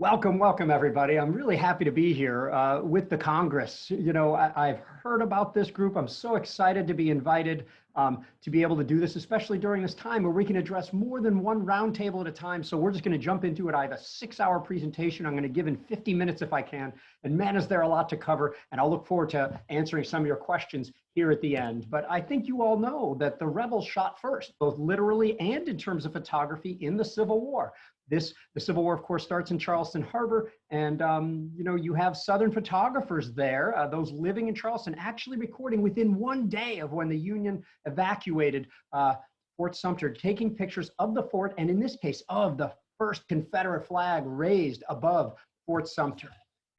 Welcome, welcome, everybody. I'm really happy to be here with the Congress. I've heard about this group. I'm so excited to be invited to be able to do this, especially during this time where we can address more than one roundtable at a time. So we're just going to jump into it. I have a 6-hour presentation I'm going to give in 50 minutes if I can. And man, is there a lot to cover. And I'll look forward to answering some of your questions here at the end. But I think you all know that the rebels shot first, both literally and in terms of photography in the Civil War. The Civil War, of course, starts in Charleston Harbor, and you have Southern photographers there, those living in Charleston, actually recording within one day of when the Union evacuated Fort Sumter, taking pictures of the fort, and in this case, of the first Confederate flag raised above Fort Sumter.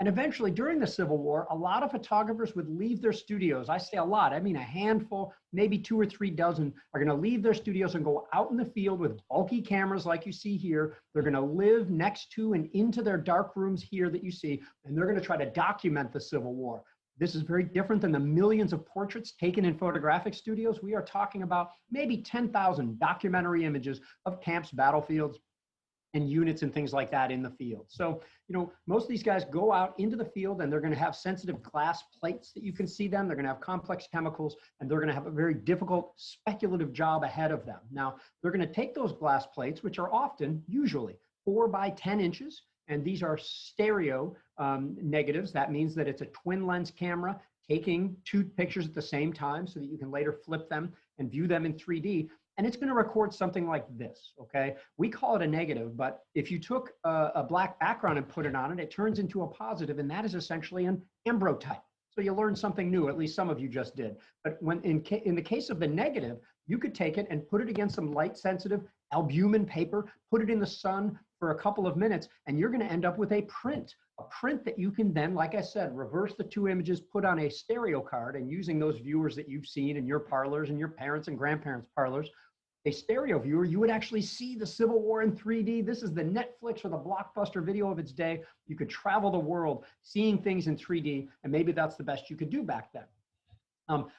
And eventually, during the Civil War, a lot of photographers would leave their studios. I say a lot, I mean a handful, maybe 2 or 3 dozen are going to leave their studios and go out in the field with bulky cameras like you see here. They're going to live next to and into their dark rooms here that you see, and they're going to try to document the Civil War. This is very different than the millions of portraits taken in photographic studios. We are talking about maybe 10,000 documentary images of camps, battlefields, and units and things like that in the field. So, most of these guys go out into the field and they're going to have sensitive glass plates that you can see them. They're going to have complex chemicals, and they're going to have a very difficult speculative job ahead of them. Now, they're going to take those glass plates, which are often, usually 4 by 10 inches, and these are stereo negatives. That means that it's a twin lens camera taking 2 pictures at the same time so that you can later flip them and view them in 3D. And it's going to record something like this, okay? We call it a negative, but if you took a black background and put it on it, it turns into a positive, and that is essentially an ambrotype. So you learned something new, at least some of you just did. But when in the case of the negative, you could take it and put it against some light-sensitive albumin paper, put it in the sun for a couple of minutes, and you're going to end up with a print that you can then, like I said, reverse the 2 images, put on a stereo card, and using those viewers that you've seen in your parlors and your parents' and grandparents' parlors, a stereo viewer, you would actually see the Civil War in 3D. This is the Netflix or the Blockbuster video of its day. You could travel the world seeing things in 3D, and maybe that's the best you could do back then.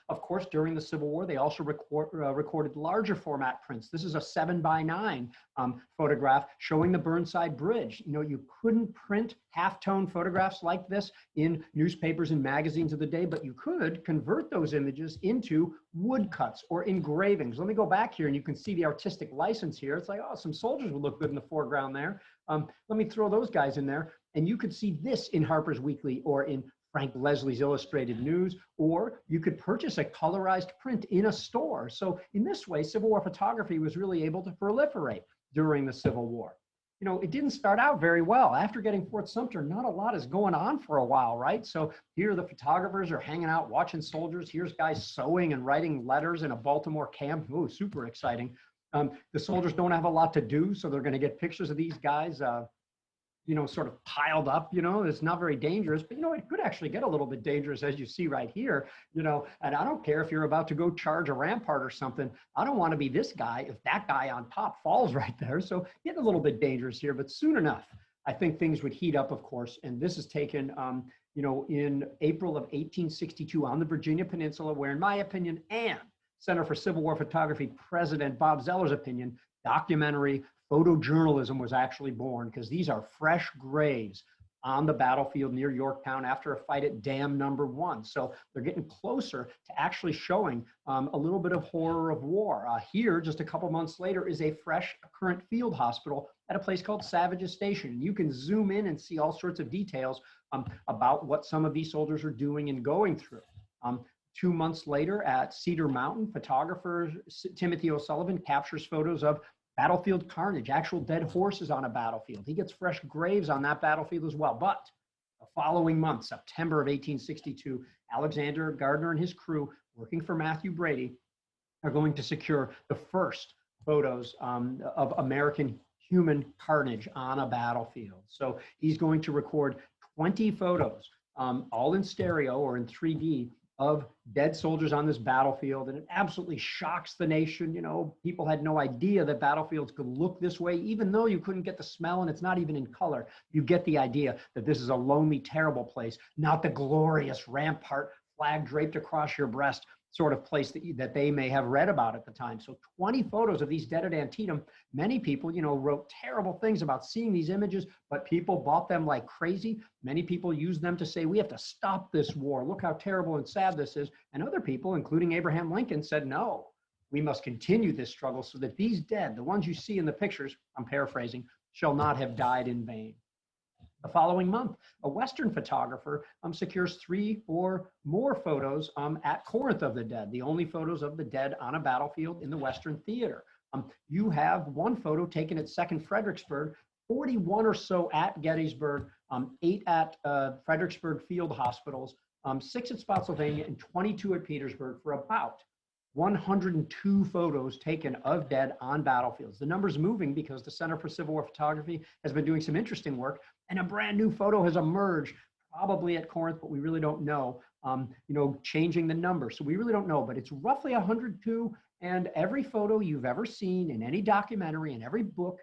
Of course, during the Civil War, they also recorded larger format prints. This is a 7 by 9 photograph showing the Burnside Bridge. You couldn't print halftone photographs like this in newspapers and magazines of the day, but you could convert those images into woodcuts or engravings. Let me go back here and you can see the artistic license here. It's like, oh, some soldiers would look good in the foreground there. Let me throw those guys in there. And you could see this in Harper's Weekly or in Frank Leslie's Illustrated News, or you could purchase a colorized print in a store. So in this way, Civil War photography was really able to proliferate during the Civil War. It didn't start out very well. After getting Fort Sumter, not a lot is going on for a while, right? So here the photographers are hanging out, watching soldiers. Here's guys sewing and writing letters in a Baltimore camp. Ooh, super exciting. The soldiers don't have a lot to do, so they're going to get pictures of these guys sort of piled up, it's not very dangerous, but it could actually get a little bit dangerous, as you see right here, and I don't care if you're about to go charge a rampart or something. I don't want to be this guy if that guy on top falls right there. So getting a little bit dangerous here, but soon enough, I think things would heat up, of course. And this is taken, in April of 1862 on the Virginia Peninsula, where, in my opinion, and Center for Civil War Photography President Bob Zeller's opinion, documentary photojournalism was actually born, because these are fresh graves on the battlefield near Yorktown after a fight at Dam Number 1. So they're getting closer to actually showing a little bit of horror of war. Here, just a couple months later, is a fresh current field hospital at a place called Savage's Station. And you can zoom in and see all sorts of details about what some of these soldiers are doing and going through. 2 months later at Cedar Mountain, photographer Timothy O'Sullivan captures photos of battlefield carnage, actual dead horses on a battlefield. He gets fresh graves on that battlefield as well. But the following month, September of 1862, Alexander Gardner and his crew, working for Matthew Brady, are going to secure the first photos of American human carnage on a battlefield. So he's going to record 20 photos, all in stereo or in 3D, of dead soldiers on this battlefield, and it absolutely shocks the nation. People had no idea that battlefields could look this way, even though you couldn't get the smell and it's not even in color. You get the idea that this is a lonely, terrible place, not the glorious rampart flag draped across your breast sort of place that they may have read about at the time. So 20 photos of these dead at Antietam. Many people, wrote terrible things about seeing these images, but people bought them like crazy. Many people used them to say, we have to stop this war. Look how terrible and sad this is. And other people, including Abraham Lincoln, said, no, we must continue this struggle so that these dead, the ones you see in the pictures, I'm paraphrasing, shall not have died in vain. The following month, a Western photographer secures 3 or more photos at Corinth of the dead, the only photos of the dead on a battlefield in the Western theater. You have one photo taken at 2nd Fredericksburg, 41 or so at Gettysburg, 8 at Fredericksburg Field Hospitals, 6 at Spotsylvania, and 22 at Petersburg for about 102 photos taken of dead on battlefields. The number's moving because the Center for Civil War Photography has been doing some interesting work, and a brand new photo has emerged, probably at Corinth, but we really don't know, changing the number. So we really don't know, but it's roughly 102, and every photo you've ever seen in any documentary, in every book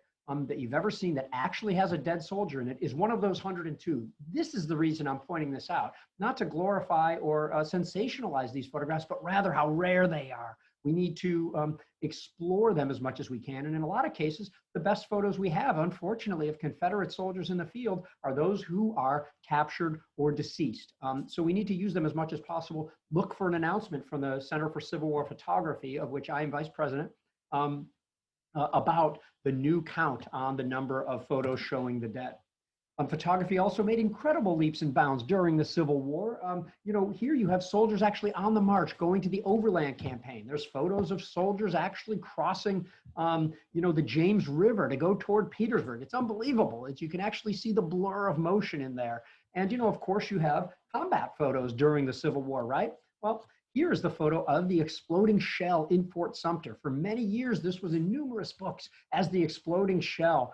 that you've ever seen that actually has a dead soldier in it is one of those 102. This is the reason I'm pointing this out, not to glorify or sensationalize these photographs, but rather how rare they are. We need to explore them as much as we can. And in a lot of cases, the best photos we have, unfortunately, of Confederate soldiers in the field are those who are captured or deceased. So we need to use them as much as possible. Look for an announcement from the Center for Civil War Photography, of which I am vice president, about the new count on the number of photos showing the dead. Photography also made incredible leaps and bounds during the Civil War. Here you have soldiers actually on the march going to the Overland Campaign. There's photos of soldiers actually crossing, the James River to go toward Petersburg. It's unbelievable. You can actually see the blur of motion in there. And, of course, you have combat photos during the Civil War, right? Well, here is the photo of the exploding shell in Fort Sumter. For many years, this was in numerous books as the exploding shell.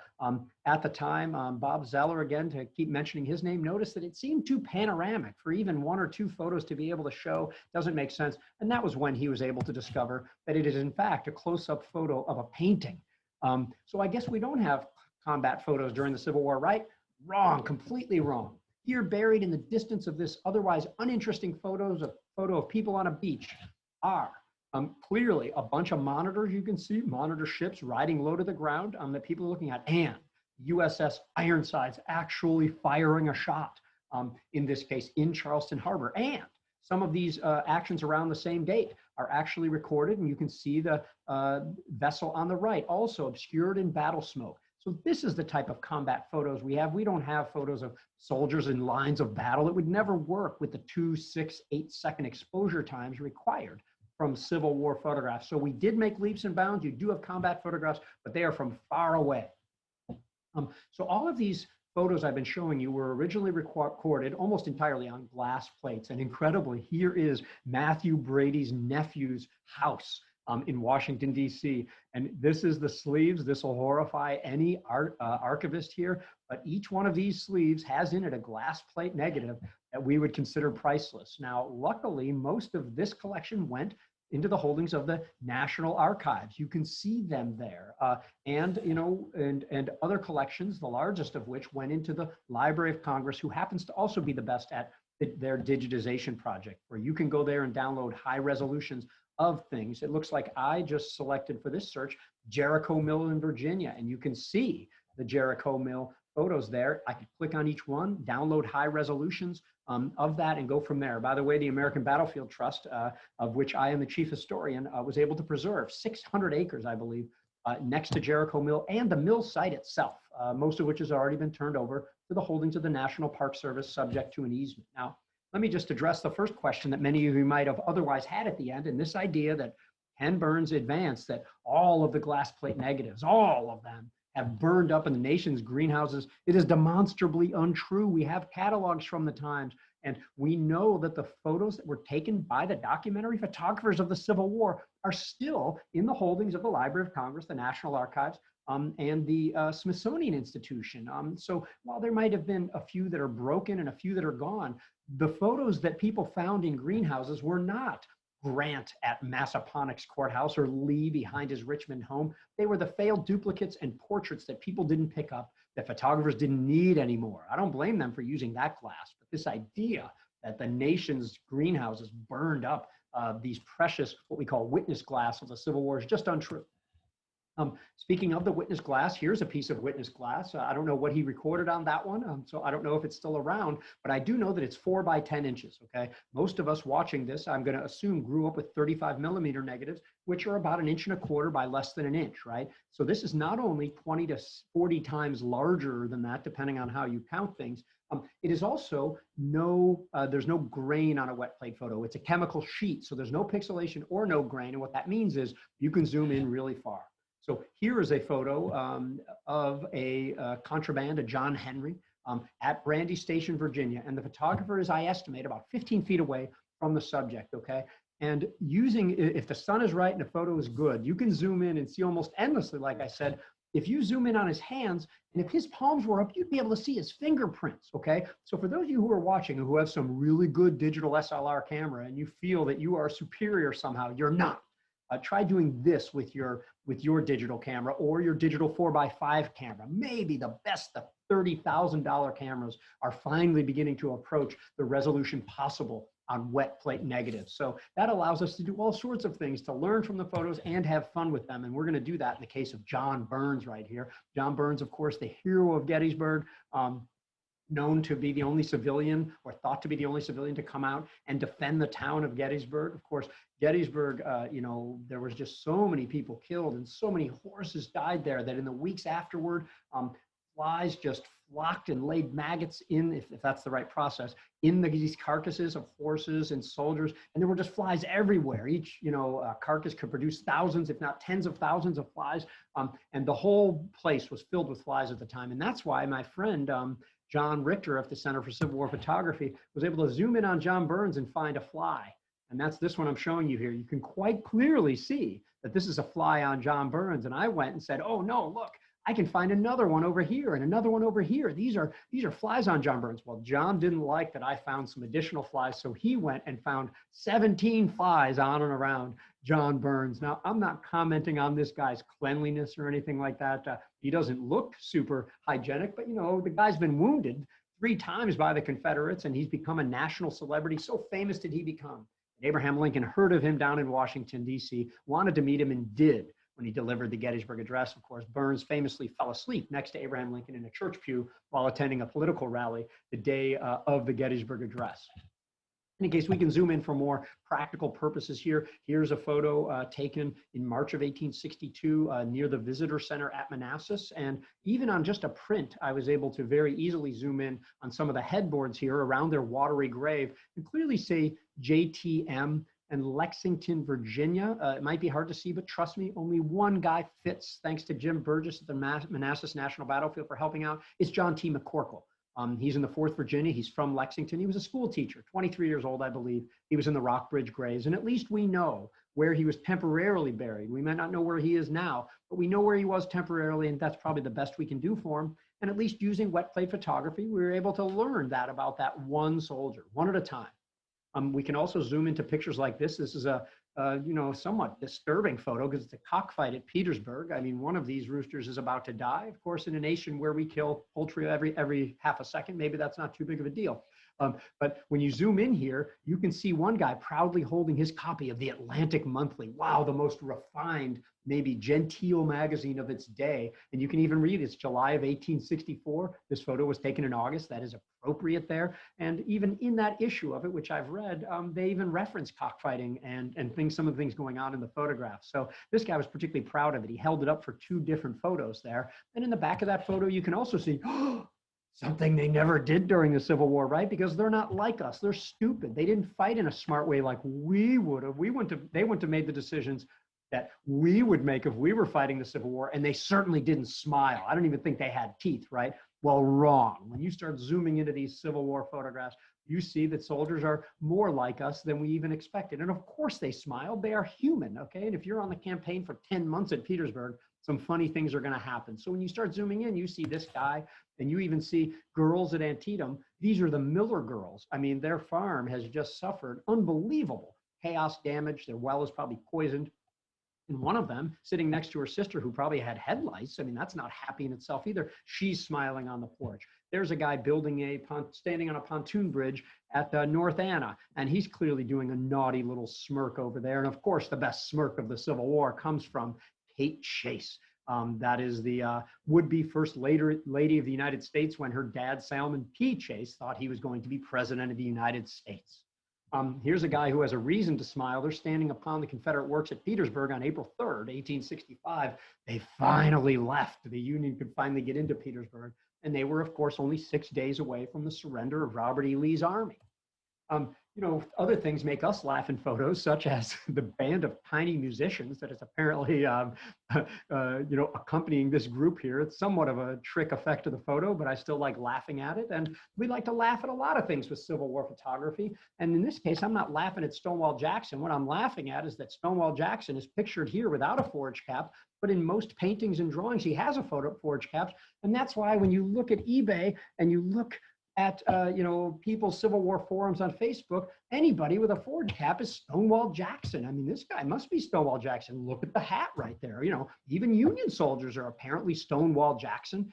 At the time, Bob Zeller, again, to keep mentioning his name, noticed that it seemed too panoramic for even 1 or 2 photos to be able to show. Doesn't make sense. And that was when he was able to discover that it is, in fact, a close-up photo of a painting. So I guess we don't have combat photos during the Civil War, right? Wrong, completely wrong. Here, buried in the distance of this otherwise uninteresting photo of people on a beach are clearly a bunch of monitors. You can see monitor ships riding low to the ground that people are looking at, and USS Ironsides actually firing a shot, in this case in Charleston Harbor. And some of these actions around the same date are actually recorded, and you can see the vessel on the right also obscured in battle smoke. So this is the type of combat photos we have. We don't have photos of soldiers in lines of battle. It would never work with the 2, 6, 8-second exposure times required from Civil War photographs. So we did make leaps and bounds. You do have combat photographs, but they are from far away. So all of these photos I've been showing you were originally recorded almost entirely on glass plates. And incredibly, here is Matthew Brady's nephew's house in Washington, D.C. And this is the sleeves. This will horrify any archivist here, but each one of these sleeves has in it a glass plate negative that we would consider priceless. Now, luckily, most of this collection went into the holdings of the National Archives. You can see them there. And other collections, the largest of which went into the Library of Congress, who happens to also be the best at their digitization project, where you can go there and download high resolutions of things. It looks like I just selected for this search Jericho Mill in Virginia, and you can see the Jericho Mill photos there. I could click on each one, download high resolutions of that, and go from there. By the way, the American Battlefield Trust, of which I am the chief historian, was able to preserve 600 acres, I believe, next to Jericho Mill and the mill site itself, most of which has already been turned over to the holdings of the National Park Service, subject to an easement. Now, let me just address the first question that many of you might have otherwise had at the end, and this idea that Ken Burns advanced that all of the glass plate negatives, all of them, have burned up in the nation's greenhouses. It is demonstrably untrue. We have catalogs from the times, and we know that the photos that were taken by the documentary photographers of the Civil War are still in the holdings of the Library of Congress, the National Archives, and the Smithsonian Institution. So while there might have been a few that are broken and a few that are gone, the photos that people found in greenhouses were not Grant at Massaponax Courthouse or Lee behind his Richmond home. They were the failed duplicates and portraits that people didn't pick up, that photographers didn't need anymore. I don't blame them for using that glass, but this idea that the nation's greenhouses burned up these precious, what we call witness glass of the Civil War is just untrue. Speaking of the witness glass, here's a piece of witness glass. I don't know what he recorded on that one, so I don't know if it's still around, but I do know that it's 4 by 10 inches, okay? Most of us watching this, I'm gonna assume, grew up with 35mm negatives, which are about 1.25 inches by less than an inch, right? So this is not only 20 to 40 times larger than that, depending on how you count things. It is also there's no grain on a wet plate photo. It's a chemical sheet, so there's no pixelation or no grain, and what that means is you can zoom in really far. So here is a photo of a contraband, a John Henry, at Brandy Station, Virginia. And the photographer is, I estimate, about 15 feet away from the subject, okay? And if the sun is right and the photo is good, you can zoom in and see almost endlessly, like I said. If you zoom in on his hands, and if his palms were up, you'd be able to see his fingerprints, okay? So for those of you who are watching and who have some really good digital SLR camera and you feel that you are superior somehow, you're not. Try doing this with your digital camera or your digital 4x5 camera. Maybe the best, the $30,000 cameras are finally beginning to approach the resolution possible on wet plate negatives. So that allows us to do all sorts of things, to learn from the photos and have fun with them. And we're gonna do that in the case of John Burns right here. John Burns, of course, the hero of Gettysburg, known to be the only civilian, or thought to be the only civilian, to come out and defend the town of Gettysburg. Of course, Gettysburg, there was just so many people killed and so many horses died there that in the weeks afterward, flies just flocked and laid maggots in, if that's the right process, in these carcasses of horses and soldiers. And there were just flies everywhere. Each carcass could produce thousands, if not tens of thousands of flies. And the whole place was filled with flies at the time. And that's why my friend, John Richter of the Center for Civil War Photography, was able to zoom in on John Burns and find a fly. And that's this one I'm showing you here. You can quite clearly see that this is a fly on John Burns. And I went and said, oh no, look, I can find another one over here and another one over here. These are flies on John Burns. Well, John didn't like that I found some additional flies, so he went and found 17 flies on and around John Burns. Now, I'm not commenting on this guy's cleanliness or anything like that. He doesn't look super hygienic, but the guy's been wounded 3 times by the Confederates, and he's become a national celebrity. So famous did he become. And Abraham Lincoln heard of him down in Washington, D.C., wanted to meet him, and did. When he delivered the Gettysburg Address, of course, Burns famously fell asleep next to Abraham Lincoln in a church pew while attending a political rally the day of the Gettysburg Address. In case we can zoom in for more practical purposes here, here's a photo taken in March of 1862 near the Visitor Center at Manassas. And even on just a print, I was able to very easily zoom in on some of the headboards here around their watery grave and clearly say JTM and Lexington, Virginia. It might be hard to see, but trust me, only one guy fits, thanks to Jim Burgess at the Manassas National Battlefield for helping out. It's John T. McCoy. He's in the 4th Virginia. He's from Lexington. He was a school teacher, 23 years old, I believe. He was in the Rockbridge graves, and at least we know where he was temporarily buried. We might not know where he is now, but we know where he was temporarily, and that's probably the best we can do for him. And at least using wet plate photography, we were able to learn that about that one soldier, one at a time. We can also zoom into pictures like this. This is a somewhat disturbing photo because it's a cockfight at Petersburg. I mean, one of these roosters is about to die. Of course, in a nation where we kill poultry every half a second, maybe that's not too big of a deal. But when you zoom in here, you can see one guy proudly holding his copy of the Atlantic Monthly. Wow, the most refined, maybe genteel magazine of its day. And you can even read it's July of 1864. This photo was taken in August. That is appropriate there. And even in that issue of it, which I've read, they even reference cockfighting and some of the things going on in the photograph. So this guy was particularly proud of it. He held it up for 2 different photos there. And in the back of that photo, you can also see, something they never did during the Civil War, right? Because they're not like us. They're stupid. They didn't fight in a smart way like we would have. They wouldn't have made the decisions that we would make if we were fighting the Civil War, and they certainly didn't smile. I don't even think they had teeth, right? Well, wrong. When you start zooming into these Civil War photographs, you see that soldiers are more like us than we even expected. And of course they smiled. They are human, okay? And if you're on the campaign for 10 months at Petersburg, some funny things are gonna happen. So when you start zooming in, you see this guy, and you even see girls at Antietam. These are the Miller girls. I mean, their farm has just suffered unbelievable chaos damage. Their well is probably poisoned. And one of them, sitting next to her sister, who probably had headlights. I mean, that's not happy in itself either. She's smiling on the porch. There's a guy standing on a pontoon bridge at North Anna, and he's clearly doing a naughty little smirk over there. And of course, the best smirk of the Civil War comes from Kate Chase. That is the would-be first lady of the United States when her dad, Salmon P. Chase, thought he was going to be president of the United States. Here's a guy who has a reason to smile. They're standing upon the Confederate works at Petersburg on April 3rd, 1865. They finally left. The Union could finally get into Petersburg. And they were, of course, only 6 days away from the surrender of Robert E. Lee's army. You know, other things make us laugh in photos, such as the band of tiny musicians that is apparently, you know, accompanying this group here. It's somewhat of a trick effect of the photo, but I still like laughing at it. And we like to laugh at a lot of things with Civil War photography. And in this case, I'm not laughing at Stonewall Jackson. What I'm laughing at is that Stonewall Jackson is pictured here without a forage cap, but in most paintings and drawings, he has a forage cap. And that's why when you look at eBay and you look at you know, people's Civil War forums on Facebook, anybody with a forage cap is Stonewall Jackson. I mean, this guy must be Stonewall Jackson. Look at the hat right there. You know, even Union soldiers are apparently Stonewall Jackson.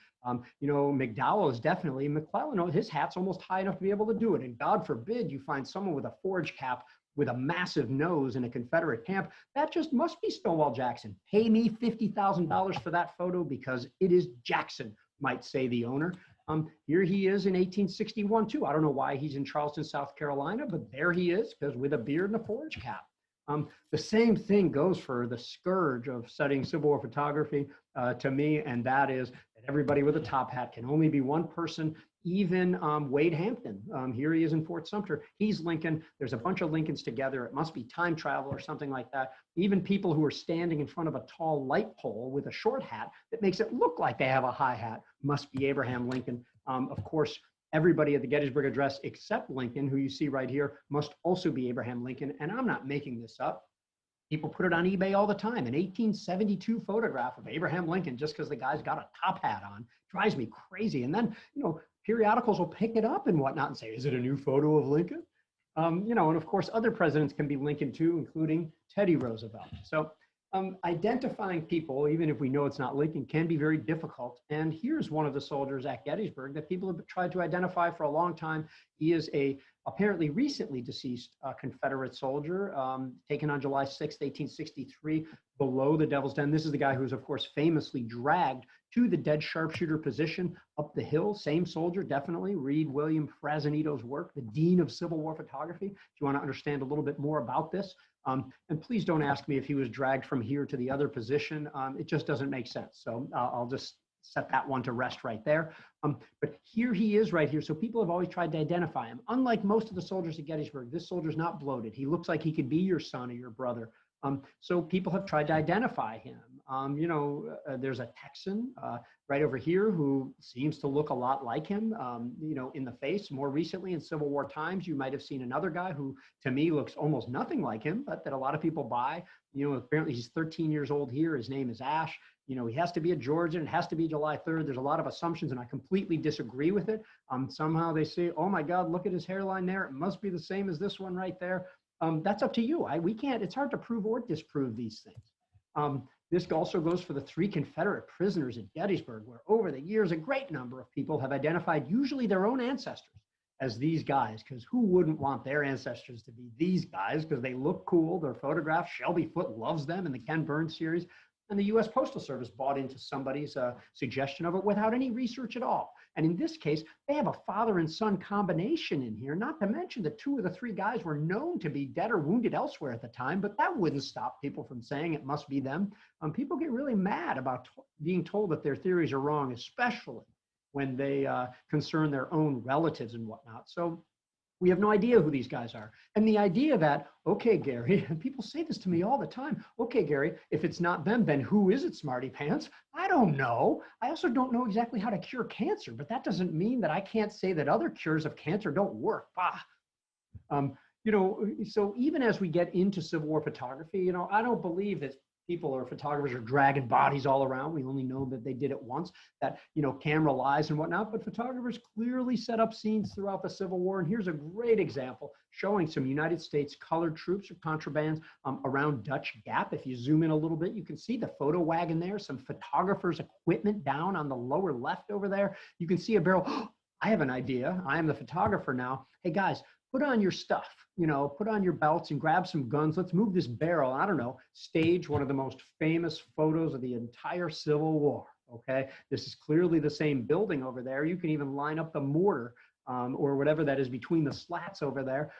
You know, McDowell is definitely McClellan. His hat's almost high enough to be able to do it. And God forbid you find someone with a forage cap with a massive nose in a Confederate camp. That just must be Stonewall Jackson. Pay me $50,000 for that photo because it is Jackson, might say the owner. Here he is in 1861 too. I don't know why he's in Charleston, South Carolina, but there he is, because with a beard and a forage cap. The same thing goes for the scourge of studying Civil War photography to me, and that is that everybody with a top hat can only be one person, even Wade Hampton. Here he is in Fort Sumter. He's Lincoln. There's a bunch of Lincolns together. It must be time travel or something like that. Even people who are standing in front of a tall light pole with a short hat that makes it look like they have a high hat must be Abraham Lincoln. Of course, everybody at the Gettysburg Address except Lincoln, who you see right here, must also be Abraham Lincoln. And I'm not making this up. People put it on eBay all the time. An 1872 photograph of Abraham Lincoln, just because the guy's got a top hat on, drives me crazy. And then, you know, periodicals will pick it up and whatnot and say, is it a new photo of Lincoln? You know, and of course, other presidents can be Lincoln too, including Teddy Roosevelt. So identifying people, even if we know it's not Lincoln, can be very difficult. And here's one of the soldiers at Gettysburg that people have tried to identify for a long time. He is a apparently recently deceased Confederate soldier, taken on July 6th, 1863, below the Devil's Den. This is the guy who's, of course, famously dragged to the dead sharpshooter position up the hill. Same soldier, definitely. Read William Frazanito's work, The Dean of Civil War Photography, if you want to understand a little bit more about this. And please don't ask me if he was dragged from here to the other position. It just doesn't make sense. So I'll just set that one to rest right there. But here he is right here. So people have always tried to identify him. Unlike most of the soldiers at Gettysburg, this soldier's not bloated. He looks like he could be your son or your brother. So people have tried to identify him. You know, there's a Texan right over here who seems to look a lot like him, you know, in the face. More recently in Civil War times, you might have seen another guy who, to me, looks almost nothing like him, but that a lot of people buy. You know, apparently he's 13 years old here. His name is Ash. You know, he has to be a Georgian. It has to be July 3rd. There's a lot of assumptions, and I completely disagree with it. Somehow they say, oh my God, look at his hairline there. It must be the same as this one right there. That's up to you. We can't, it's hard to prove or disprove these things. This also goes for the 3 Confederate prisoners at Gettysburg, where over the years, a great number of people have identified usually their own ancestors as these guys, because who wouldn't want their ancestors to be these guys? Because they look cool, they're photographed. Shelby Foote loves them in the Ken Burns series. And the U.S. Postal Service bought into somebody's suggestion of it without any research at all. And in this case, they have a father and son combination in here, not to mention that 2 of the 3 guys were known to be dead or wounded elsewhere at the time, but that wouldn't stop people from saying it must be them. People get really mad about being told that their theories are wrong, especially when they concern their own relatives and whatnot. So we have no idea who these guys are. And the idea that, okay, Gary, and people say this to me all the time, okay, Gary, if it's not them, then who is it, Smarty Pants? I don't know. I also don't know exactly how to cure cancer, but that doesn't mean that I can't say that other cures of cancer don't work. You know, so even as we get into Civil War photography, you know, I don't believe that people or photographers are dragging bodies all around. We only know that they did it once, that, camera lies and whatnot, but photographers clearly set up scenes throughout the Civil War. And here's a great example showing some United States colored troops or contrabands around Dutch Gap. If you zoom in a little bit, you can see the photo wagon there, some photographers' equipment down on the lower left over there. You can see a barrel. I have an idea. I am the photographer now. Hey guys, put on your stuff, put on your belts and grab some guns. Let's move this barrel. I don't know, stage one of the most famous photos of the entire Civil War. Okay, this is clearly the same building over there. You can even line up the mortar or whatever that is between the slats over there,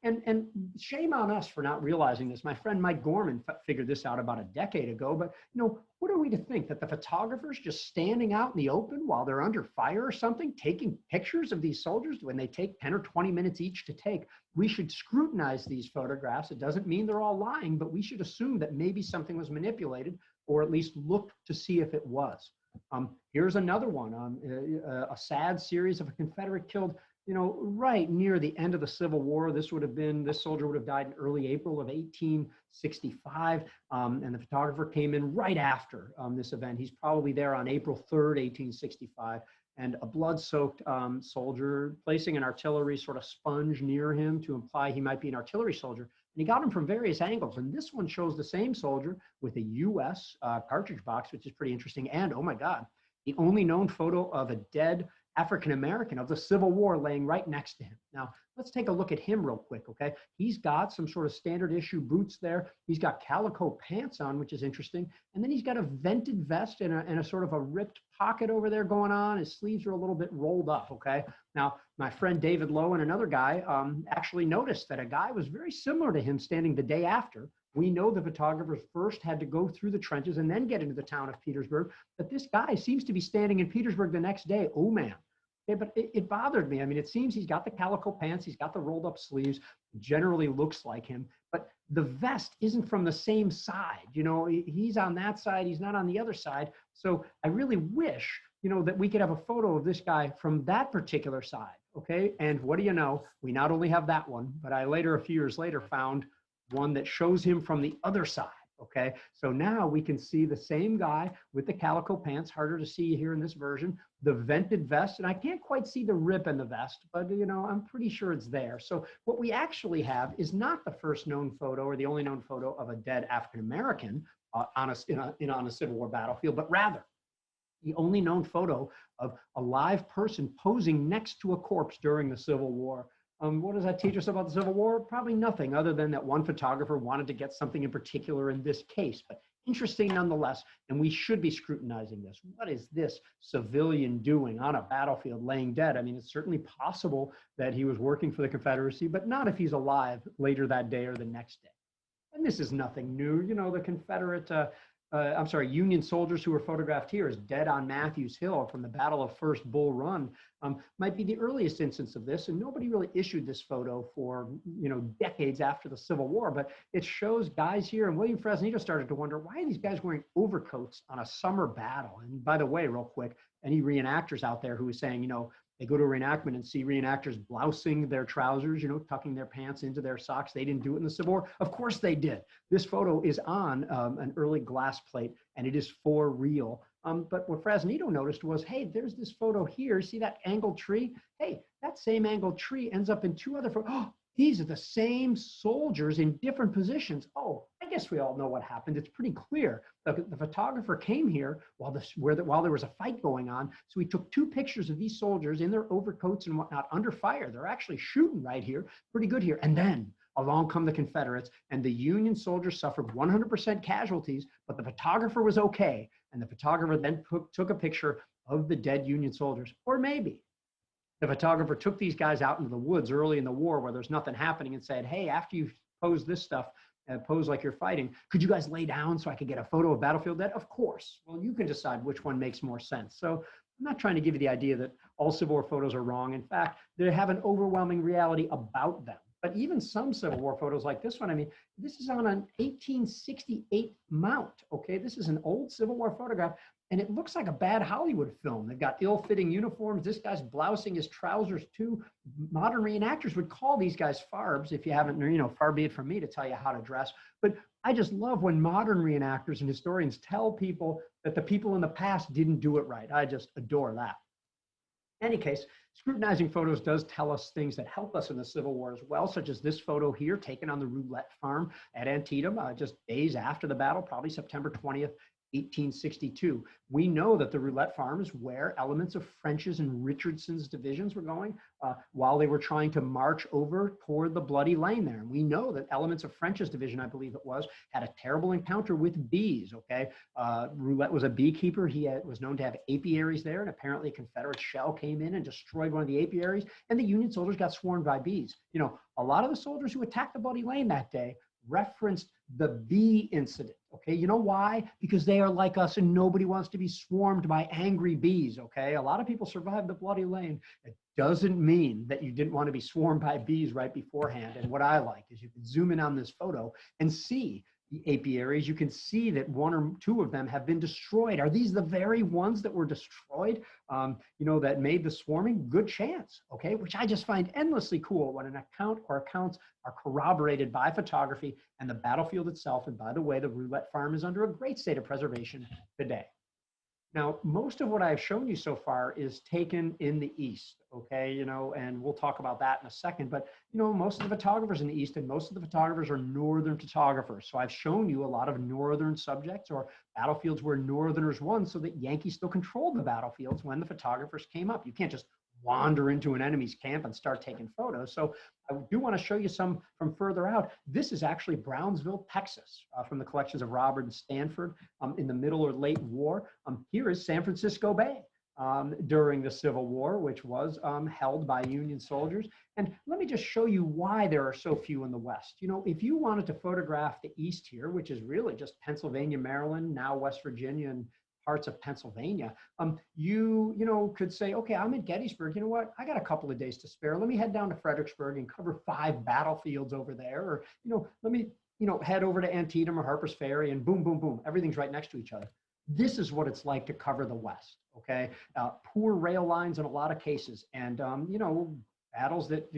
and shame on us for not realizing this. My friend Mike Gorman figured this out about a decade ago, but what are we to think that the photographers just standing out in the open while they're under fire or something, taking pictures of these soldiers when they take 10 or 20 minutes each to take? We should scrutinize these photographs. It doesn't mean they're all lying, but we should assume that maybe something was manipulated or at least look to see if it was. Here's another one, a sad series of a Confederate killed, right near the end of the Civil War. This soldier would have died in early April of 1865, and the photographer came in right after this event. He's probably there on April 3rd, 1865, and a blood-soaked soldier placing an artillery sort of sponge near him to imply he might be an artillery soldier. And he got him from various angles. And this one shows the same soldier with a U.S. Cartridge box, which is pretty interesting. And, oh my God, the only known photo of a dead African-American of the Civil War laying right next to him. Now, let's take a look at him real quick, okay? He's got some sort of standard issue boots there. He's got calico pants on, which is interesting. And then he's got a vented vest and a sort of a ripped pocket over there going on. His sleeves are a little bit rolled up, okay? Now, my friend David Lowe and another guy actually noticed that a guy was very similar to him standing the day after. We know the photographers first had to go through the trenches and then get into the town of Petersburg, but this guy seems to be standing in Petersburg the next day. Oh man. Yeah, but it bothered me. I mean, it seems he's got the calico pants, he's got the rolled up sleeves, generally looks like him, but the vest isn't from the same side. He's on that side, he's not on the other side. So I really wish, that we could have a photo of this guy from that particular side, okay? And what do you know? We not only have that one, but I later, a few years later, found one that shows him from the other side. Okay, so now we can see the same guy with the calico pants, harder to see here in this version, the vented vest, and I can't quite see the rip in the vest, but I'm pretty sure it's there. So what we actually have is not the first known photo or the only known photo of a dead African-American on a Civil War battlefield, but rather the only known photo of a live person posing next to a corpse during the Civil War. What does that teach us about the Civil War? Probably nothing other than that one photographer wanted to get something in particular in this case, but interesting nonetheless, and we should be scrutinizing this. What is this civilian doing on a battlefield laying dead? I mean, it's certainly possible that he was working for the Confederacy, but not if he's alive later that day or the next day. And this is nothing new. The Union soldiers who were photographed here as dead on Matthews Hill from the Battle of First Bull Run might be the earliest instance of this. And nobody really issued this photo for, decades after the Civil War, but it shows guys here. And William Fresnito started to wonder, why are these guys wearing overcoats on a summer battle? And by the way, real quick, any reenactors out there who is saying, they go to a reenactment and see reenactors blousing their trousers, tucking their pants into their socks. They didn't do it in the Civil War. Of course they did. This photo is on an early glass plate, and it is for real. But what Fresnito noticed was, hey, there's this photo here. See that angled tree? Hey, that same angled tree ends up in two other photos. Oh, these are the same soldiers in different positions. Oh, I guess we all know what happened. It's pretty clear. The photographer came here while there was a fight going on. So he took two pictures of these soldiers in their overcoats and whatnot under fire. They're actually shooting right here, pretty good here. And then along come the Confederates, and the Union soldiers suffered 100% casualties, but the photographer was okay. And the photographer then took a picture of the dead Union soldiers. Or maybe the photographer took these guys out into the woods early in the war where there's nothing happening and said, hey, after you pose this stuff, pose like you're fighting, could you guys lay down so I could get a photo of battlefield dead? Of course. Well, you can decide which one makes more sense. So I'm not trying to give you the idea that all Civil War photos are wrong. In fact, they have an overwhelming reality about them. But even some Civil War photos like this one, I mean, this is on an 1868 mount, okay? This is an old Civil War photograph, and it looks like a bad Hollywood film. They've got ill-fitting uniforms. This guy's blousing his trousers too. Modern reenactors would call these guys farbs. If you haven't, far be it from me to tell you how to dress. But I just love when modern reenactors and historians tell people that the people in the past didn't do it right. I just adore that. In any case, scrutinizing photos does tell us things that help us in the Civil War as well, such as this photo here taken on the Roulette Farm at Antietam, just days after the battle, probably September 20th, 1862. We know that the Roulette Farm is where elements of French's and Richardson's divisions were going while they were trying to march over toward the Bloody Lane there. And we know that elements of French's division, I believe it was, had a terrible encounter with bees, okay? Roulette was a beekeeper. He was known to have apiaries there, and apparently a Confederate shell came in and destroyed one of the apiaries, and the Union soldiers got swarmed by bees. A lot of the soldiers who attacked the Bloody Lane that day referenced the bee incident, okay? You know why? Because they are like us and nobody wants to be swarmed by angry bees, okay? A lot of people survived the Bloody Lane. It doesn't mean that you didn't want to be swarmed by bees right beforehand. And what I like is you can zoom in on this photo and see the apiaries. You can see that one or two of them have been destroyed. Are these the very ones that were destroyed, that made the swarming? Good chance, okay? Which I just find endlessly cool when an account or accounts are corroborated by photography and the battlefield itself. And by the way, the Roulette Farm is under a great state of preservation today. Now, most of what I've shown you so far is taken in the East, okay, and we'll talk about that in a second, but, most of the photographers in the East and most of the photographers are Northern photographers. So I've shown you a lot of Northern subjects or battlefields where Northerners won so that Yankees still controlled the battlefields when the photographers came up. You can't just wander into an enemy's camp and start taking photos. So I do want to show you some from further out. This is actually Brownsville, Texas, from the collections of Robert and Stanford in the middle or late war. Here is San Francisco Bay during the Civil War, which was held by Union soldiers. And let me just show you why there are so few in the West. If you wanted to photograph the East here, which is really just Pennsylvania, Maryland, now West Virginia, and parts of Pennsylvania, you could say, okay, I'm at Gettysburg. You know what? I got a couple of days to spare. Let me head down to Fredericksburg and cover 5 battlefields over there. Or, let me, head over to Antietam or Harper's Ferry and boom, boom, boom. Everything's right next to each other. This is what it's like to cover the West, okay? Poor rail lines in a lot of cases. And, battles that,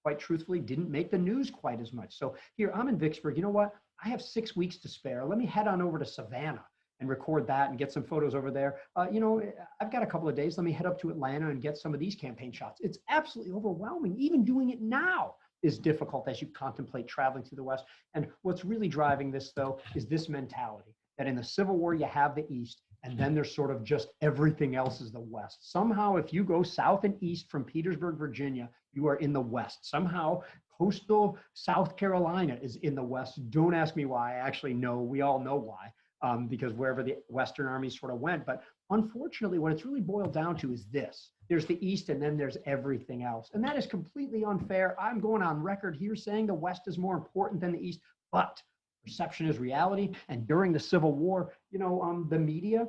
quite truthfully, didn't make the news quite as much. So here, I'm in Vicksburg. You know what? I have 6 weeks to spare. Let me head on over to Savannah and record that and get some photos over there. I've got a couple of days. Let me head up to Atlanta and get some of these campaign shots. It's absolutely overwhelming. Even doing it now is difficult as you contemplate traveling to the West. And what's really driving this, though, is this mentality that in the Civil War, you have the East, and then there's sort of just everything else is the West. Somehow, if you go south and east from Petersburg, Virginia, you are in the West. Somehow, coastal South Carolina is in the West. Don't ask me why. I actually know. We all know why. Because wherever the Western armies sort of went. But unfortunately, what it's really boiled down to is this. There's the East and then there's everything else. And that is completely unfair. I'm going on record here saying the West is more important than the East, but perception is reality. And during the Civil War, the media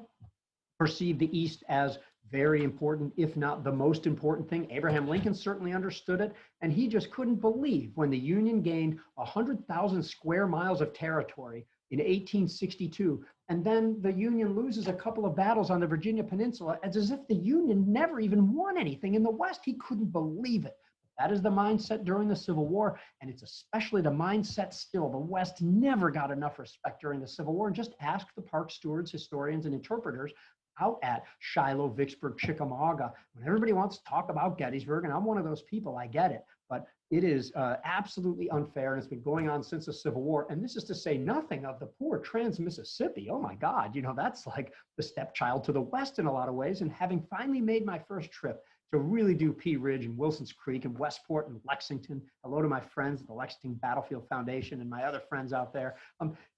perceived the East as very important, if not the most important thing. Abraham Lincoln certainly understood it, and he just couldn't believe when the Union gained 100,000 square miles of territory in 1862, and then the Union loses a couple of battles on the Virginia Peninsula, as if the Union never even won anything in the West. He couldn't believe it. That is the mindset during the Civil War, and it's especially the mindset still. The West never got enough respect during the Civil War. And just ask the park stewards, historians, and interpreters out at Shiloh, Vicksburg, Chickamauga. When everybody wants to talk about Gettysburg, and I'm one of those people, I get it, but it is absolutely unfair, and it's been going on since the Civil War. And this is to say nothing of the poor Trans-Mississippi. Oh my God, that's like the stepchild to the West in a lot of ways. And having finally made my first trip to really do Pea Ridge and Wilson's Creek and Westport and Lexington, hello to my friends at the Lexington Battlefield Foundation and my other friends out there.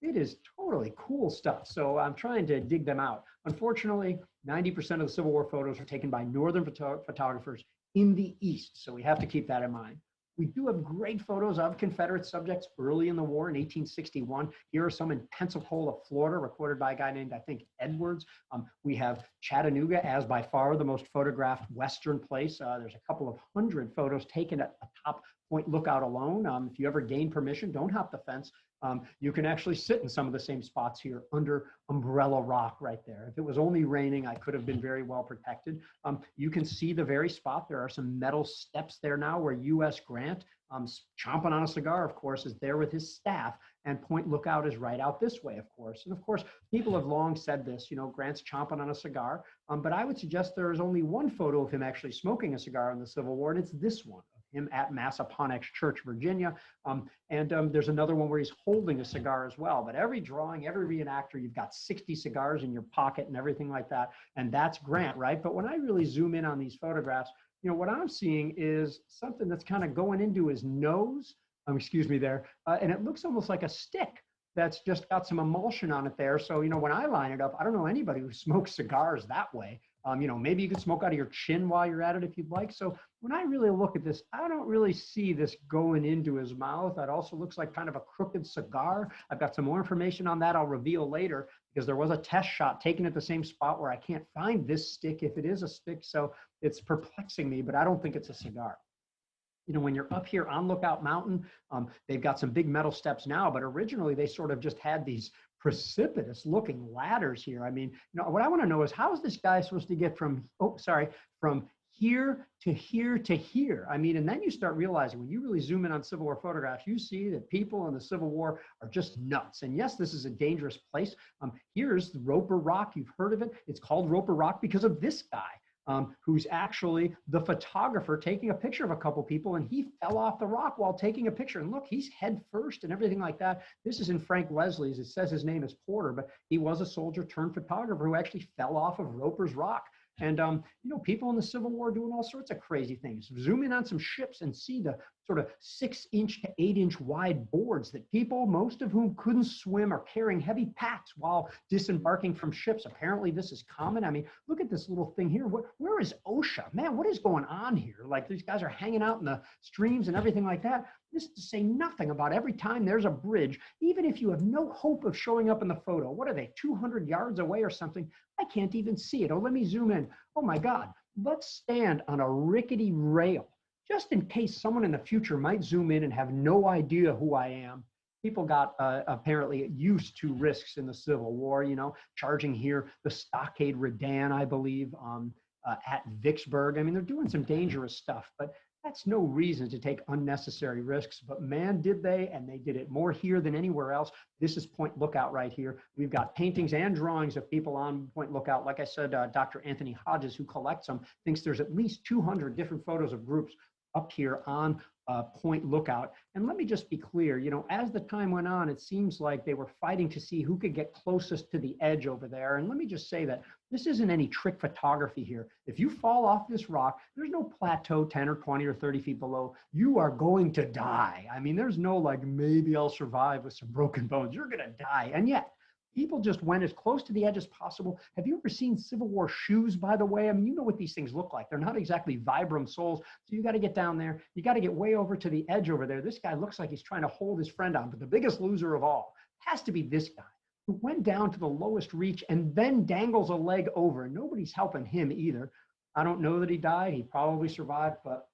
It is totally cool stuff. So I'm trying to dig them out. Unfortunately, 90% of the Civil War photos are taken by Northern photographers in the East. So we have to keep that in mind. We do have great photos of Confederate subjects early in the war in 1861. Here are some in Pensacola, Florida, recorded by a guy named, I think, Edwards. We have Chattanooga as by far the most photographed Western place. There's a couple of hundred photos taken at a top Point Lookout alone. If you ever gain permission, don't hop the fence. You can actually sit in some of the same spots here under Umbrella Rock right there. If it was only raining, I could have been very well protected. You can see the very spot. There are some metal steps there now where U.S. Grant, chomping on a cigar, of course, is there with his staff. And Point Lookout is right out this way, of course. And of course, people have long said this, you know, Grant's chomping on a cigar. But I would suggest there is only one photo of him actually smoking a cigar in the Civil War, and it's this one. Him at Massaponax Church, Virginia. There's another one where he's holding a cigar as well. But every drawing, every reenactor, you've got 60 cigars in your pocket and everything like that. And that's Grant, right? But when I really zoom in on these photographs, you know, what I'm seeing is something that's kind of going into his nose, excuse me there, and it looks almost like a stick that's just got some emulsion on it there. So, you know, when I line it up, I don't know anybody who smokes cigars that way. You know, maybe you could smoke out of your chin while you're at it if you'd like. So when I really look at this, I don't really see this going into his mouth. That also looks like kind of a crooked cigar. I've got some more information on that I'll reveal later, because there was a test shot taken at the same spot where I can't find this stick if it is a stick. So it's perplexing me, but I don't think it's a cigar. You know, when you're up here on Lookout Mountain, they've got some big metal steps now, but originally they sort of just had these precipitous looking ladders here. I mean, you know, what I want to know is, how is this guy supposed to get from here to here to here? I mean, and then you start realizing, when you really zoom in on Civil War photographs, you see that people in the Civil War are just nuts. And yes, this is a dangerous place. Here's the Roper Rock. You've heard of it. It's called Roper Rock because of this guy. Who's actually the photographer taking a picture of a couple people, and he fell off the rock while taking a picture. And look, he's head first and everything like that. This is in Frank Leslie's. It says his name is Porter, but he was a soldier turned photographer who actually fell off of Roper's Rock. And, you know, people in the Civil War doing all sorts of crazy things. Zoom in on some ships and see the sort of 6-inch to 8-inch wide boards that people, most of whom couldn't swim, are carrying heavy packs while disembarking from ships. Apparently this is common. I mean, look at this little thing here. Where is OSHA? Man, what is going on here? Like, these guys are hanging out in the streams and everything like that. This is to say nothing about every time there's a bridge, even if you have no hope of showing up in the photo. What are they, 200 yards away or something? I can't even see it. Oh, let me zoom in. Oh my God, let's stand on a rickety rail, just in case someone in the future might zoom in and have no idea who I am. People got apparently used to risks in the Civil War, you know, charging here the Stockade Redan, I believe, at Vicksburg. I mean, they're doing some dangerous stuff, but that's no reason to take unnecessary risks. But man, did they, and they did it more here than anywhere else. This is Point Lookout right here. We've got paintings and drawings of people on Point Lookout. Like I said, Dr. Anthony Hodges, who collects them, thinks there's at least 200 different photos of groups up here on Point Lookout. And let me just be clear, you know, as the time went on, it seems like they were fighting to see who could get closest to the edge over there. And let me just say that this isn't any trick photography here. If you fall off this rock, there's no plateau 10 or 20 or 30 feet below. You are going to die. I mean, there's no like, maybe I'll survive with some broken bones. You're going to die. And yet, people just went as close to the edge as possible. Have you ever seen Civil War shoes, by the way? I mean, you know what these things look like. They're not exactly Vibram soles. So you got to get down there. You got to get way over to the edge over there. This guy looks like he's trying to hold his friend on, but the biggest loser of all has to be this guy, who went down to the lowest reach and then dangles a leg over. Nobody's helping him either. I don't know that he died. He probably survived, but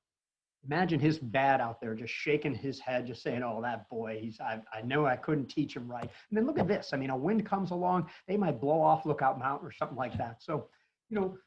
imagine his dad out there just shaking his head, just saying, oh, that boy, I know I couldn't teach him right. And then look at this. I mean, a wind comes along, they might blow off Lookout Mountain or something like that. So, you know,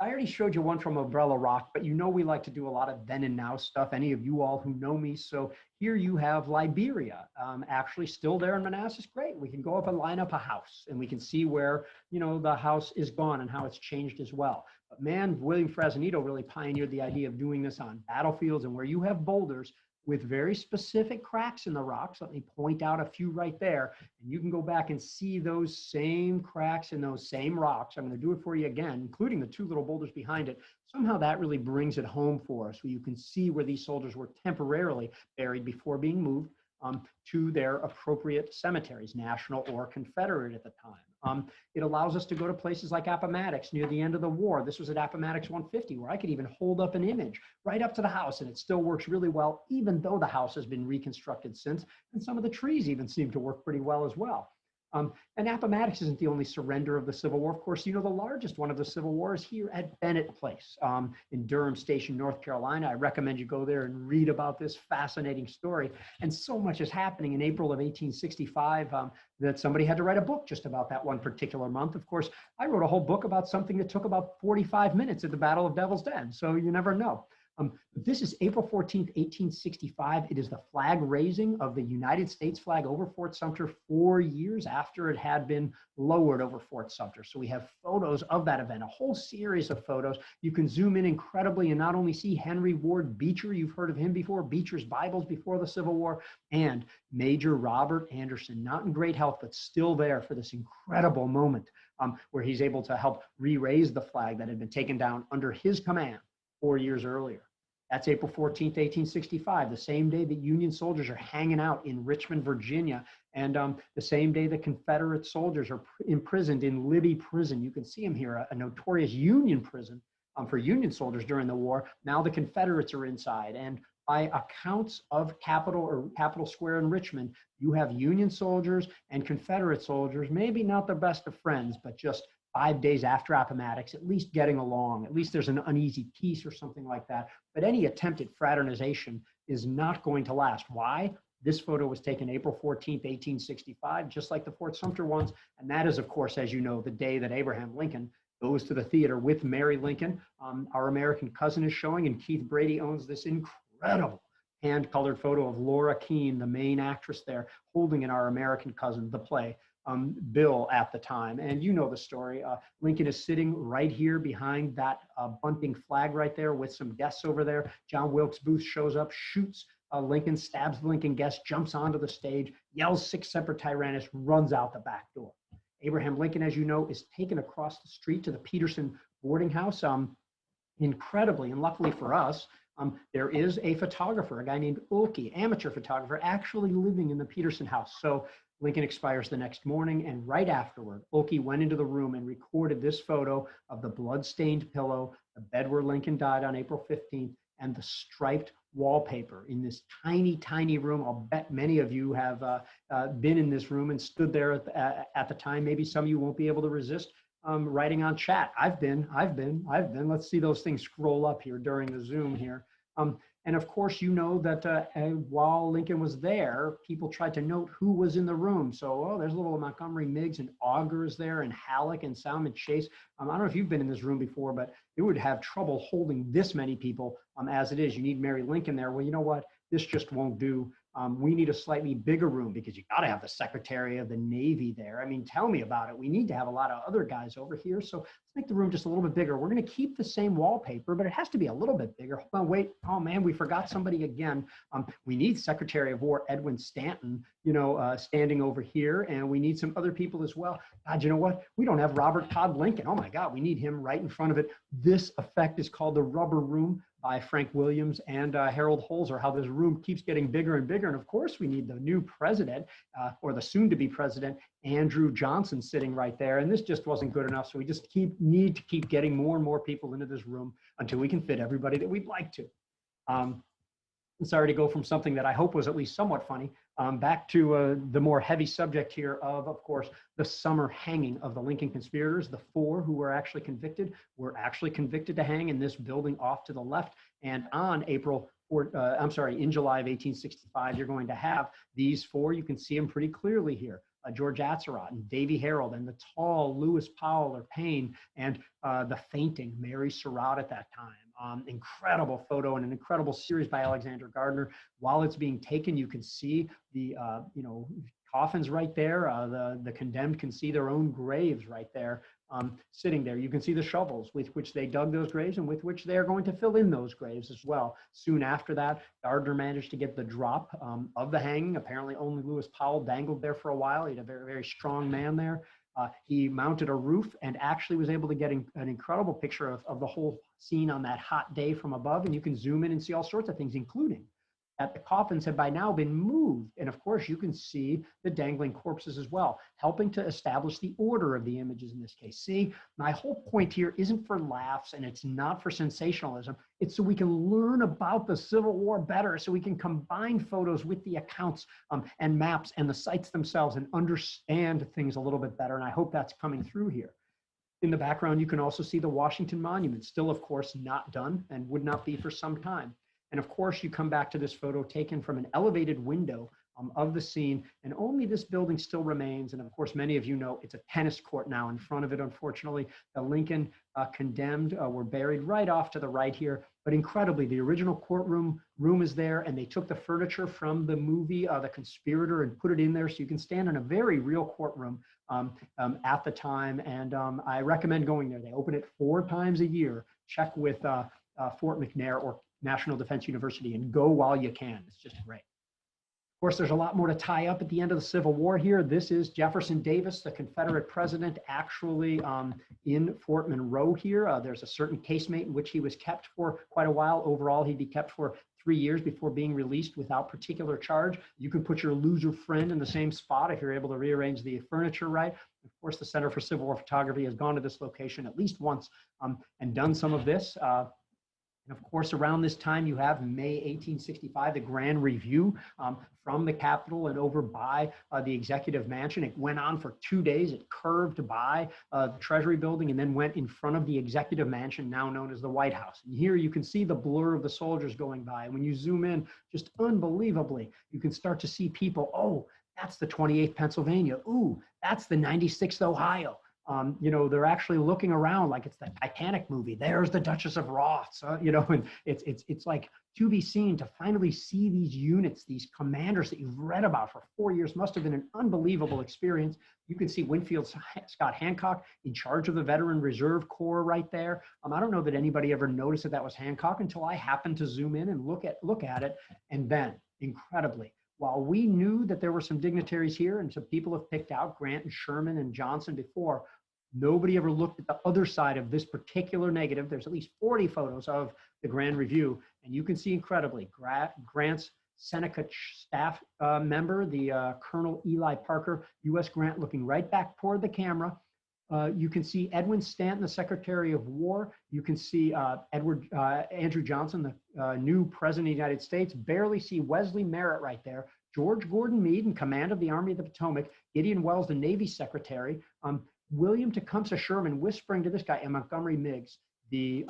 I already showed you one from Umbrella Rock, but you know we like to do a lot of then and now stuff, any of you all who know me. So here you have Liberia, actually still there in Manassas. Great. We can go up and line up a house, and we can see where, you know, the house is gone and how it's changed as well. But man, William Fresnito really pioneered the idea of doing this on battlefields and where you have boulders with very specific cracks in the rocks. Let me point out a few right there, and you can go back and see those same cracks in those same rocks. I'm going to do it for you again, including the two little boulders behind it. Somehow that really brings it home for us, so you can see where these soldiers were temporarily buried before being moved to their appropriate cemeteries, national or Confederate at the time. It allows us to go to places like Appomattox near the end of the war. This was at Appomattox 150, where I could even hold up an image right up to the house, and it still works really well, even though the house has been reconstructed since, and some of the trees even seem to work pretty well as well. And Appomattox isn't the only surrender of the Civil War. Of course, you know, the largest one of the Civil War is here at Bennett Place in Durham Station, North Carolina. I recommend you go there and read about this fascinating story. And so much is happening in April of 1865 that somebody had to write a book just about that one particular month. Of course, I wrote a whole book about something that took about 45 minutes at the Battle of Devil's Den, so you never know. This is April 14th, 1865. It is the flag raising of the United States flag over Fort Sumter 4 years after it had been lowered over Fort Sumter. So we have photos of that event, a whole series of photos. You can zoom in incredibly and not only see Henry Ward Beecher, you've heard of him before, Beecher's Bibles before the Civil War, and Major Robert Anderson, not in great health, but still there for this incredible moment where he's able to help re-raise the flag that had been taken down under his command 4 years earlier. That's April 14th, 1865, the same day that Union soldiers are hanging out in Richmond, Virginia, and the same day the Confederate soldiers are imprisoned in Libby Prison. You can see them here, a notorious Union prison for Union soldiers during the war. Now the Confederates are inside, and by accounts of Capitol Square in Richmond, you have Union soldiers and Confederate soldiers, maybe not the best of friends, but just 5 days after Appomattox, at least getting along. At least there's an uneasy peace or something like that. But any attempt at fraternization is not going to last. Why? This photo was taken April 14th, 1865, just like the Fort Sumter ones. And that is, of course, as you know, the day that Abraham Lincoln goes to the theater with Mary Lincoln. Our American Cousin is showing, and Keith Brady owns this incredible hand-colored photo of Laura Keene, the main actress there, holding in Our American Cousin, the play. Bill at the time. And you know the story. Lincoln is sitting right here behind that bunting flag right there with some guests over there. John Wilkes Booth shows up, shoots Lincoln, stabs the Lincoln guest, jumps onto the stage, yells "Sic Semper Tyrannis," runs out the back door. Abraham Lincoln, as you know, is taken across the street to the Peterson boarding house. Incredibly, and luckily for us, there is a photographer, a guy named Ulke, amateur photographer, actually living in the Peterson house. So Lincoln expires the next morning, and right afterward, Ulke went into the room and recorded this photo of the blood-stained pillow, the bed where Lincoln died on April 15th, and the striped wallpaper in this tiny, tiny room. I'll bet many of you have been in this room and stood there at the time. Maybe some of you won't be able to resist writing on chat. I've been. Let's see those things scroll up here during the Zoom here. And of course, you know that while Lincoln was there, people tried to note who was in the room. So, there's little Montgomery Meigs and Augur is there, and Halleck and Salmon Chase. I don't know if you've been in this room before, but it would have trouble holding this many people as it is. You need Mary Lincoln there. Well, you know what? This just won't do. We need a slightly bigger room because you got to have the Secretary of the Navy there. I mean, tell me about it. We need to have a lot of other guys over here. So let's make the room just a little bit bigger. We're going to keep the same wallpaper, but it has to be a little bit bigger. Hold on, wait. Oh man, we forgot somebody again. We need Secretary of War Edwin Stanton, standing over here, and we need some other people as well. God, you know what? We don't have Robert Todd Lincoln. Oh my God, we need him right in front of it. This effect is called the rubber room by Frank Williams and Harold Holzer, how this room keeps getting bigger and bigger. And of course, we need the new president or the soon-to-be president, Andrew Johnson, sitting right there. And this just wasn't good enough. So we just need to keep getting more and more people into this room until we can fit everybody that we'd like to. I'm sorry to go from something that I hope was at least somewhat funny back to the more heavy subject here of course, the summer hanging of the Lincoln conspirators. The 4 who were actually convicted to hang in this building off to the left. And on in July of 1865, you're going to have these 4. You can see them pretty clearly here. George Atzerodt and Davy Harold, and the tall Lewis Powell or Payne, and the fainting Mary Surratt at that time. Incredible photo and an incredible series by Alexander Gardner. While it's being taken, you can see the coffins right there. The condemned can see their own graves right there, sitting there. You can see the shovels with which they dug those graves and with which they are going to fill in those graves as well. Soon after that, Gardner managed to get the drop of the hanging. Apparently only Lewis Powell dangled there for a while. He had a very, very strong man there. He mounted a roof and actually was able to get an incredible picture of the whole scene on that hot day from above. And you can zoom in and see all sorts of things, including that the coffins had by now been moved. And of course, you can see the dangling corpses as well, helping to establish the order of the images in this case. See, my whole point here isn't for laughs and it's not for sensationalism. It's so we can learn about the Civil War better, so we can combine photos with the accounts and maps and the sites themselves and understand things a little bit better. And I hope that's coming through here. In the background, you can also see the Washington Monument, still, of course, not done and would not be for some time. And of course, you come back to this photo taken from an elevated window of the scene, and only this building still remains. And of course, many of you know it's a tennis court now in front of it. Unfortunately, the Lincoln condemned were buried right off to the right here. But incredibly, the original courtroom is there, and they took the furniture from the movie, The Conspirator, and put it in there, so you can stand in a very real courtroom at the time. And I recommend going there. They open it 4 times a year. Check with Fort McNair or National Defense University and go while you can. It's just great. Of course, there's a lot more to tie up at the end of the Civil War here. This is Jefferson Davis, the Confederate president, actually in Fort Monroe here. There's a certain casemate in which he was kept for quite a while. Overall, he'd be kept for 3 years before being released without particular charge. You can put your loser friend in the same spot if you're able to rearrange the furniture right. Of course, the Center for Civil War Photography has gone to this location at least once and done some of this. And of course, around this time, you have May 1865, the Grand Review from the Capitol and over by the Executive Mansion. It went on for 2 days. It curved by the Treasury Building and then went in front of the Executive Mansion, now known as the White House. And here you can see the blur of the soldiers going by. And when you zoom in, just unbelievably, you can start to see people. Oh, that's the 28th Pennsylvania. Ooh, that's the 96th Ohio. You know, they're actually looking around like it's the Titanic movie. There's the Duchess of Roths, you know, and it's like to be seen, to finally see these units, these commanders that you've read about for 4 years must have been an unbelievable experience. You can see Winfield Scott Hancock in charge of the Veteran Reserve Corps right there. I don't know that anybody ever noticed that was Hancock until I happened to zoom in and look at it. And then, incredibly, while we knew that there were some dignitaries here and some people have picked out Grant and Sherman and Johnson before, nobody ever looked at the other side of this particular negative. There's at least 40 photos of the Grand Review, and you can see incredibly Grant's Seneca staff member, the Colonel Eli Parker, U.S. Grant, looking right back toward the camera. You can see Edwin Stanton, the Secretary of War. You can see Andrew Johnson, the new President of the United States. Barely see Wesley Merritt right there. George Gordon Meade in command of the Army of the Potomac. Gideon Welles, the Navy Secretary. William Tecumseh Sherman whispering to this guy, and Montgomery Meigs, the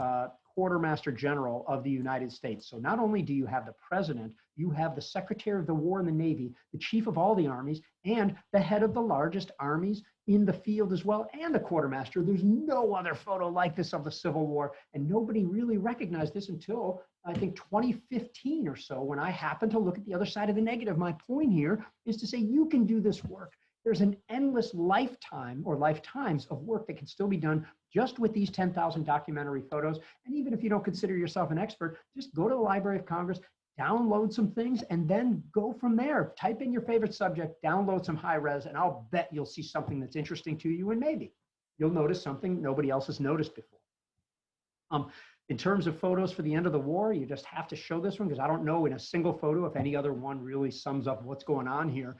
Quartermaster General of the United States. So not only do you have the president, you have the Secretary of the War in the Navy, the chief of all the armies, and the head of the largest armies in the field as well, and the quartermaster. There's no other photo like this of the Civil War, and nobody really recognized this until, I think, 2015 or so, when I happened to look at the other side of the negative. My point here is to say you can do this work. There's an endless lifetime or lifetimes of work that can still be done just with these 10,000 documentary photos. And even if you don't consider yourself an expert, just go to the Library of Congress, download some things, and then go from there. Type in your favorite subject, download some high res, and I'll bet you'll see something that's interesting to you, and maybe you'll notice something nobody else has noticed before. In terms of photos for the end of the war, you just have to show this one because I don't know in a single photo if any other one really sums up what's going on here.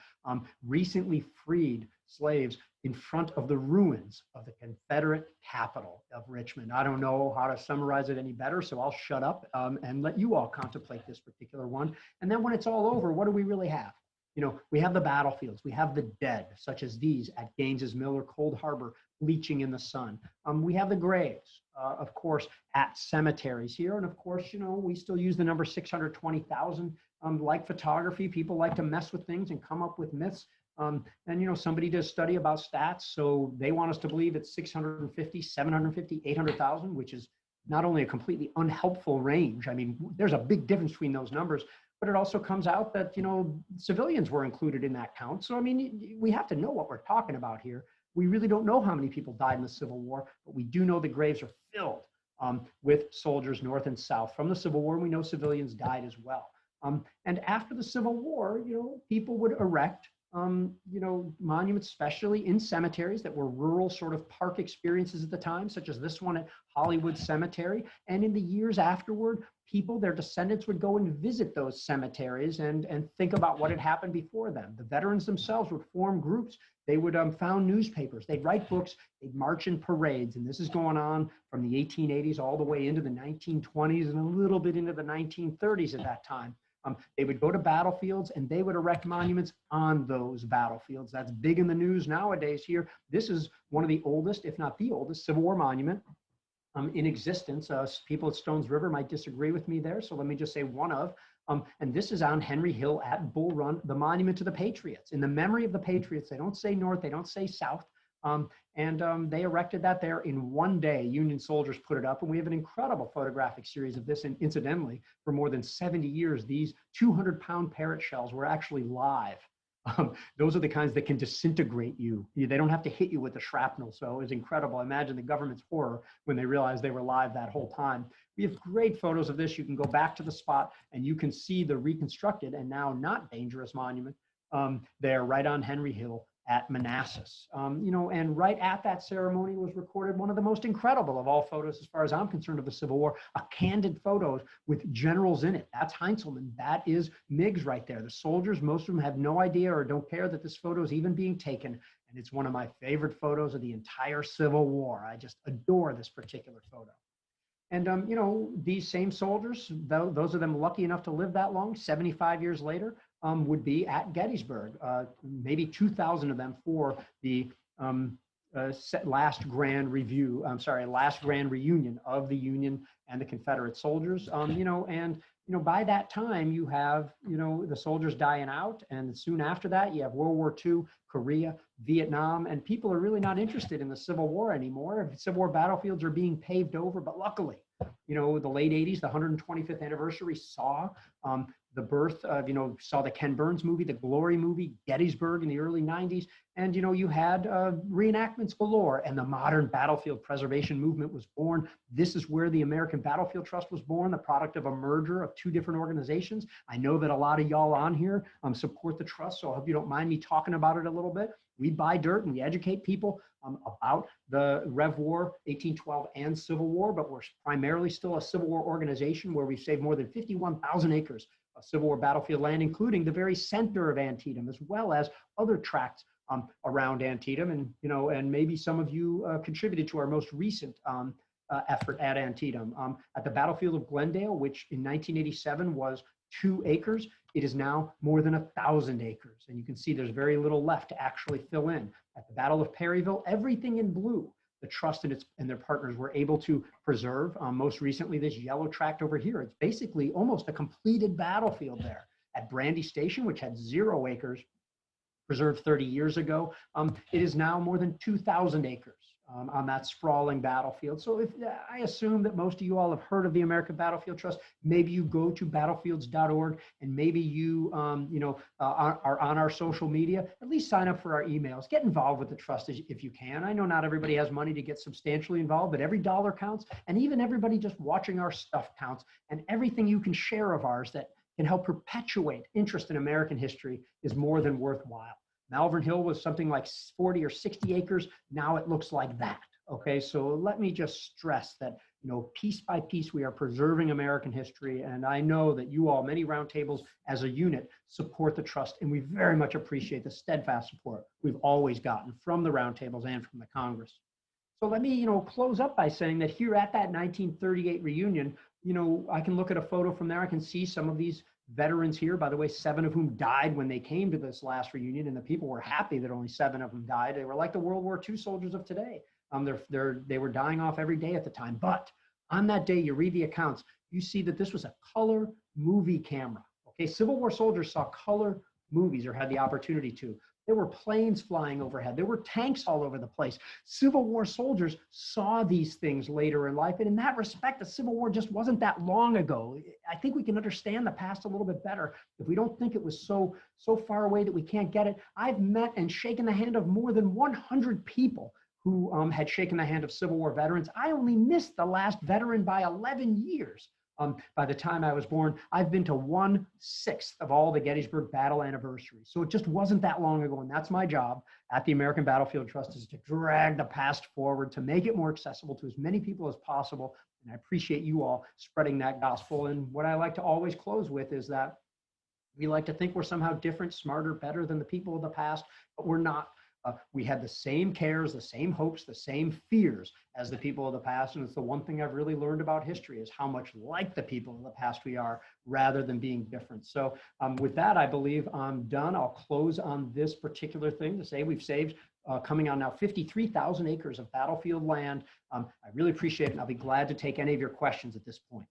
Recently freed slaves in front of the ruins of the Confederate capital of Richmond. I don't know how to summarize it any better, so I'll shut up and let you all contemplate this particular one. And then when it's all over, what do we really have? You know, we have the battlefields, we have the dead, such as these at Gaines's Mill or Cold Harbor, bleaching in the sun. We have the graves, of course, at cemeteries here. And of course, you know, we still use the number 620,000. Like photography, people like to mess with things and come up with myths. And, you know, somebody does study about stats, so they want us to believe it's 650, 750, 800,000, which is not only a completely unhelpful range. I mean, there's a big difference between those numbers. But it also comes out that, you know, civilians were included in that count. So, I mean, we have to know what we're talking about here. We really don't know how many people died in the Civil War, but we do know the graves are filled with soldiers north and south. From the Civil War, we know civilians died as well. And after the Civil War, you know, people would erect monuments, especially in cemeteries that were rural sort of park experiences at the time, such as this one at Hollywood Cemetery. And in the years afterward, people, their descendants would go and visit those cemeteries and think about what had happened before them. The veterans themselves would form groups. They would found newspapers. They'd write books. They'd march in parades. And this is going on from the 1880s all the way into the 1920s and a little bit into the 1930s at that time. They would go to battlefields and they would erect monuments on those battlefields. That's big in the news nowadays here. This is one of the oldest, if not the oldest, Civil War monument in existence. People at Stones River might disagree with me there, so let me just say one of. And this is on Henry Hill at Bull Run, the monument to the Patriots. In the memory of the Patriots, they don't say North, they don't say South. They erected that there in one day. Union soldiers put it up, and we have an incredible photographic series of this. And incidentally, for more than 70 years, these 200-pound parrot shells were actually live. Those are the kinds that can disintegrate you. They don't have to hit you with the shrapnel. So it was incredible. Imagine the government's horror when they realized they were live that whole time. We have great photos of this. You can go back to the spot and you can see the reconstructed and now not dangerous monument there right on Henry Hill at Manassas. And right at that ceremony was recorded one of the most incredible of all photos, as far as I'm concerned, of the Civil War, a candid photo with generals in it. That's Heintzelman. That is Meigs right there. The soldiers, most of them have no idea or don't care that this photo is even being taken. And it's one of my favorite photos of the entire Civil War. I just adore this particular photo. And, these same soldiers, those of them lucky enough to live that long, 75 years later, would be at Gettysburg, maybe 2,000 of them for the last grand reunion of the Union and the Confederate soldiers. By that time you have, the soldiers dying out, and soon after that you have World War II, Korea, Vietnam, and people are really not interested in the Civil War anymore. Civil War battlefields are being paved over, but luckily, the late 80s, the 125th anniversary saw the birth of, saw the Ken Burns movie, the Glory movie, Gettysburg in the early 90s. And, you had reenactments galore, and the modern battlefield preservation movement was born. This is where the American Battlefield Trust was born, the product of a merger of two different organizations. I know that a lot of y'all on here support the trust, so I hope you don't mind me talking about it a little bit. We buy dirt and we educate people about the Rev War, 1812 and Civil War, but we're primarily still a Civil War organization where we've saved more than 51,000 acres of Civil War battlefield land, including the very center of Antietam, as well as other tracts around Antietam. And maybe some of you contributed to our most recent effort at Antietam. At the battlefield of Glendale, which in 1987 was 2 acres, it is now more than 1,000 acres. And you can see there's very little left to actually fill in. At the Battle of Perryville, everything in blue, the trust and their partners were able to preserve. Most recently, this yellow tract over here, it's basically almost a completed battlefield there. At Brandy Station, which had 0 acres, preserved 30 years ago, it is now more than 2,000 acres on that sprawling battlefield. So I assume that most of you all have heard of the American Battlefield Trust. Maybe you go to battlefields.org, and maybe you are on our social media. At least sign up for our emails. Get involved with the trust if you can. I know not everybody has money to get substantially involved, but every dollar counts, and even everybody just watching our stuff counts. And everything you can share of ours that can help perpetuate interest in American history is more than worthwhile. Malvern Hill was something like 40 or 60 acres. Now it looks like that. Okay, so let me just stress that, piece by piece, we are preserving American history. And I know that you all, many roundtables as a unit, support the trust. And we very much appreciate the steadfast support we've always gotten from the roundtables and from the Congress. So let me, close up by saying that here at that 1938 reunion, I can look at a photo from there. I can see some of these veterans here, by the way, 7 of whom died when they came to this last reunion, and the people were happy that only 7 of them died. They were like the World War II soldiers of today. They were dying off every day at the time. But on that day, you read the accounts, you see that this was a color movie camera. Okay, Civil War soldiers saw color movies or had the opportunity to. There were planes flying overhead. There were tanks all over the place. Civil War soldiers saw these things later in life. And in that respect, the Civil War just wasn't that long ago. I think we can understand the past a little bit better if we don't think it was so far away that we can't get it. I've met and shaken the hand of more than 100 people who had shaken the hand of Civil War veterans. I only missed the last veteran by 11 years. By the time I was born, I've been to 1/6 of all the Gettysburg battle anniversaries. So it just wasn't that long ago. And that's my job at the American Battlefield Trust, is to drag the past forward, to make it more accessible to as many people as possible. And I appreciate you all spreading that gospel. And what I like to always close with is that we like to think we're somehow different, smarter, better than the people of the past, but we're not. We had the same cares, the same hopes, the same fears as the people of the past. And it's the one thing I've really learned about history, is how much like the people of the past we are, rather than being different. So with that, I believe I'm done. I'll close on this particular thing to say we've saved coming on now 53,000 acres of battlefield land. I really appreciate it, and I'll be glad to take any of your questions at this point.